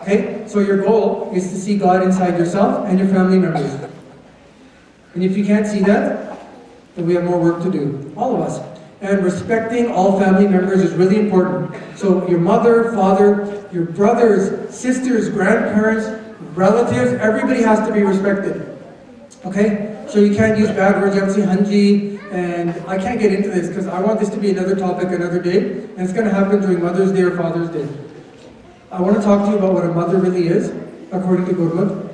Okay? So your goal is to see God inside yourself and your family members. And if you can't see that, then we have more work to do, all of us. And respecting all family members is really important. So your mother, father, your brothers, sisters, grandparents, relatives, everybody has to be respected. Okay? So you can't use bad words. You have to say Hanji, and I can't get into this because I want this to be another topic another day, and it's going to happen during Mother's Day or Father's Day. I want to talk to you about what a mother really is, according to Gurmat.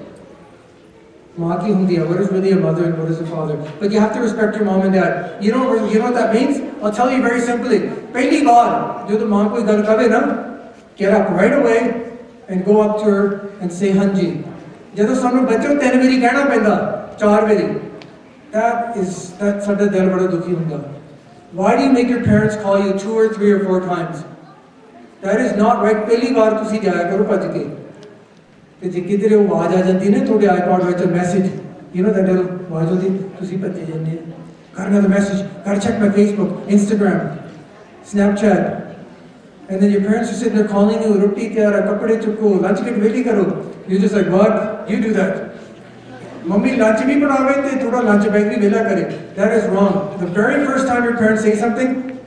Maa ki hundi hai, what is really a mother and what is a father? But you have to respect your mom and dad. You know what that means? I'll tell you very simply. Pehli baar, jo to maa koi gal kave na, get up right away and go up to her and say Hanji. Jado sanu bachcho 3 wari kehna penda, 4 wari. That sada dil bada dukhi hunda. Why do you make your parents call you 2 or 3 or 4 times? That is not right. Pehli baar tusi jaya karo bhaj ke. Te je kidhare awaaz aa jandi na tode iPod vich a message. You know that little awaaz hoti, tusi bhaje jande. Got another message. Gotta check my Facebook, Instagram, Snapchat. And then your parents are sitting there calling you, roti tiyar, kapde chukko, lunch kit ready karo. You're just like, what? You do that. Mummy lunch bhi banave te thoda lunch bag bhi vela kare. That is wrong. The very first time your parents say something,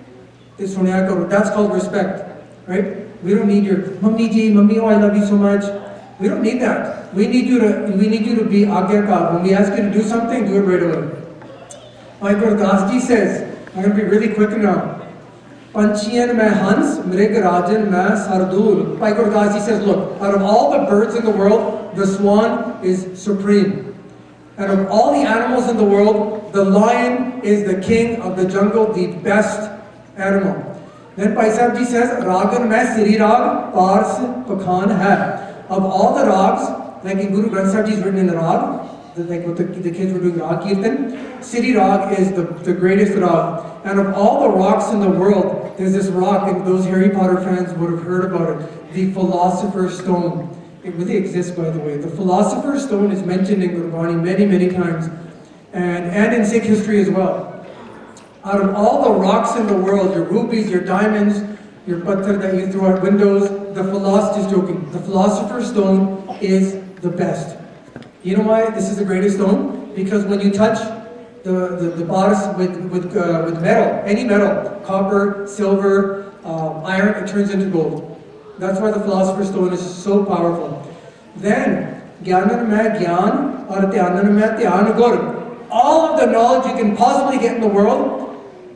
is sunya karo. That's called respect. Right? We don't need your mummy ji, mummy, oh I love you so much. We don't need that. We need you to be agyakar. When we ask you to do something, do it right away. My Guru Das Ji says, I'm going to be really quick now. Panchiyan mein hans, mrig rajan mein sardur. My Guru Das Ji says, look, out of all the birds in the world, the swan is supreme. Out of all the animals in the world, the lion is the king of the jungle, the best animal. Then Bhai Sahib Ji says, Ragan mein Siri Rag, Pars Pakhan hai. Of all the rags, like in Guru Granth Sahib Ji is written in the rag, like what the kids were doing Rag Kirtan. City Rag is the greatest Rag. And of all the rocks in the world, there's this rock, and those Harry Potter fans would have heard about it, the Philosopher's Stone. It really exists, by the way. The Philosopher's Stone is mentioned in Gurbani many, many times, and in Sikh history as well. Out of all the rocks in the world, your rubies, your diamonds, your patthar that you throw at windows, the Philosopher's Stone is the best. You know why this is the greatest stone? Because when you touch the bodice with metal, any metal, copper, silver, iron, it turns into gold. That's why the Philosopher's Stone is so powerful. Then, Gyanan mein Gyan aur Dhyanan mein Dhyan Gur. All of the knowledge you can possibly get in the world,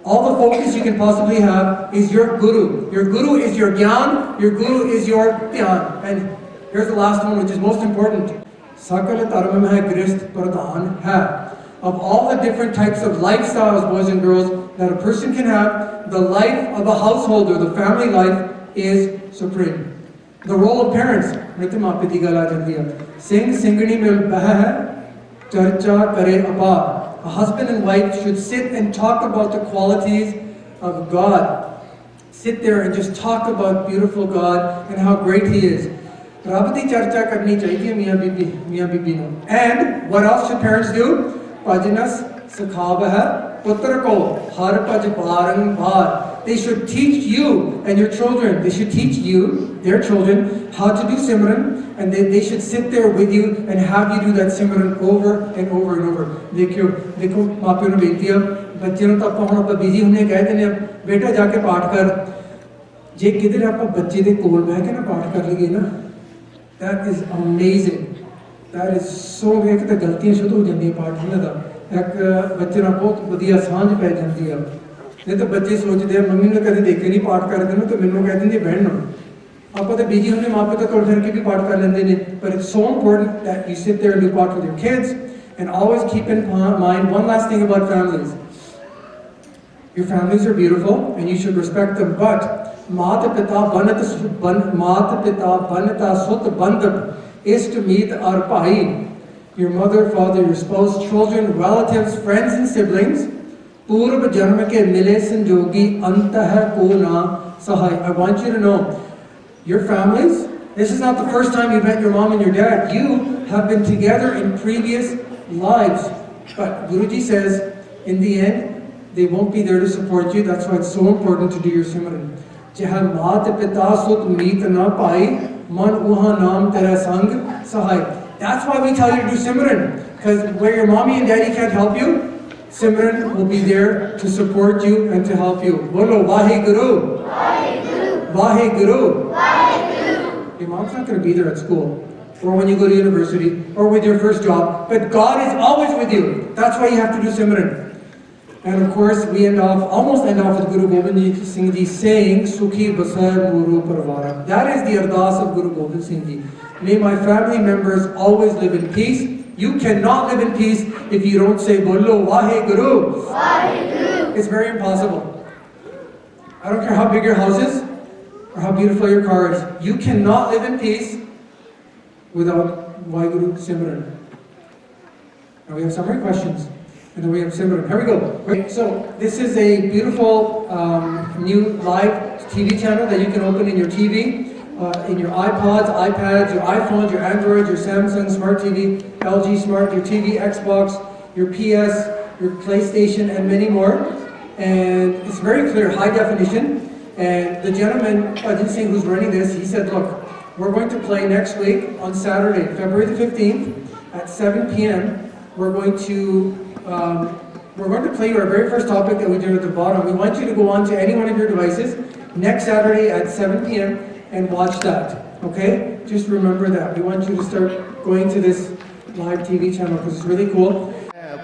all the focus you can possibly have is your Guru. Your Guru is your Gyan, your Guru is your Dhyan. And here's the last one, which is most important. Sakal dharma mein grist pradhan hai. Of all the different types of lifestyles, boys and girls, that a person can have, the life of a householder, the family life, is supreme. The role of parents. Singh Singhani mein beh hai, charcha kare apar. A husband and wife should sit and talk about the qualities of God. Sit there and just talk about beautiful God and how great He is. Rab di charcha karni chahiye miyan bibi no. And what else should parents do? Pajanas sakhabah putra ko har paj barang bar. They should teach you and your children, they should teach you, their children, how to do Simran, and they should sit there with you and have you do that Simran over and over and over. देखो मापियों ने बेनती है बच्चे ਨੂੰ ਤਾਂ ਆਪਾਂ ਹੁਣ ਆਪਾਂ ਬਿਜ਼ੀ ਹੁੰਨੇ ਕਹਿ ਦਿੰਦੇ ਆ ਬੇਟਾ ਜਾ ਕੇ ਪਾਠ ਕਰ ਜੇ ਕਿਧਰ ਆਪਾਂ ਬੱਚੇ ਦੇ ਕੋਲ ਬਹਿ ਕੇ ਨਾ ਪਾਠ ਕਰ ਲਈਏ ਨਾ that is amazing. That is so ਇੱਕ ਤਾਂ ਗਲਤੀਆਂ ਸ਼ੁਰੂ ਹੋ ਜਾਂਦੀਆਂ ਪਾਠ ਇਹਨਾਂ ਦਾ ਇੱਕ ਬੱਚੇ ਨਾਲ ਬਹੁਤ ਵਧੀਆ ਸਾਂਝ ਪੈ ਜਾਂਦੀ ਆ नहीं तो बच्चे सोचते हैं मम्मी ने कभी देखे नहीं पाठ कर देना तो मैंने कह देंगे बहन आप तो बिजी होने माँ पे तो तोड़ फिर के भी पाठ कर लेते हैं but it's so important that you sit there and do पाठ with your kids and always keep in mind one last thing about families. Your families are beautiful and you should respect them, but माता पिता बनता सुत बंधप इष्ट मीत और भाई. Your mother, father, your spouse, children, relatives, friends and siblings. पूर्व जन्म के मिले संजोगी अंतः को ना सहाय. I want you to know, your families, this is not the first time you met your mom and your dad. You have been together in previous lives. But Guruji says, in the end, they won't be there to support you. That's why it's so important to do your Simran. Jaha maat pita sut meet na pai, man uha naam tera sang sahai. That's why we tell you to do Simran. Because where your mommy and daddy can't help you, Simran will be there to support you and to help you. Bolo Vaheguru. Vaheguru. Vaheguru. Vaheguru. Your mom's not going to be there at school or when you go to university or with your first job, but God is always with you. That's why you have to do Simran. And of course, we almost end off with Guru Gobind Singh Ji saying, Sukhi Basar Guru Parvara. That is the ardas of Guru Gobind Singh Ji. May my family members always live in peace. You cannot live in peace if you don't say Bollo Vaheguru. Vaheguru. It's very impossible. I don't care how big your house is or how beautiful your car is. You cannot live in peace without Vaheguru Simran. Now we have summary questions. And then we have Simran. Here we go. Right. So this is a beautiful new live TV channel that you can open in your TV. In your iPods, iPads, your iPhones, your Androids, your Samsung Smart TV, LG Smart, your TV, Xbox, your PS, your PlayStation, and many more. And it's very clear, high definition. And the gentleman, Ajit Singh, who's running this, he said, look, we're going to play next week on Saturday, February the 15th at 7 p.m. We're going to play our very first topic that we did at the bottom. We want you to go on to any one of your devices next Saturday at 7 p.m. and watch that, okay? Just remember that. We want you to start going to this live TV channel because it's really cool.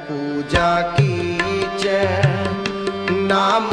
Puja ki jai, naam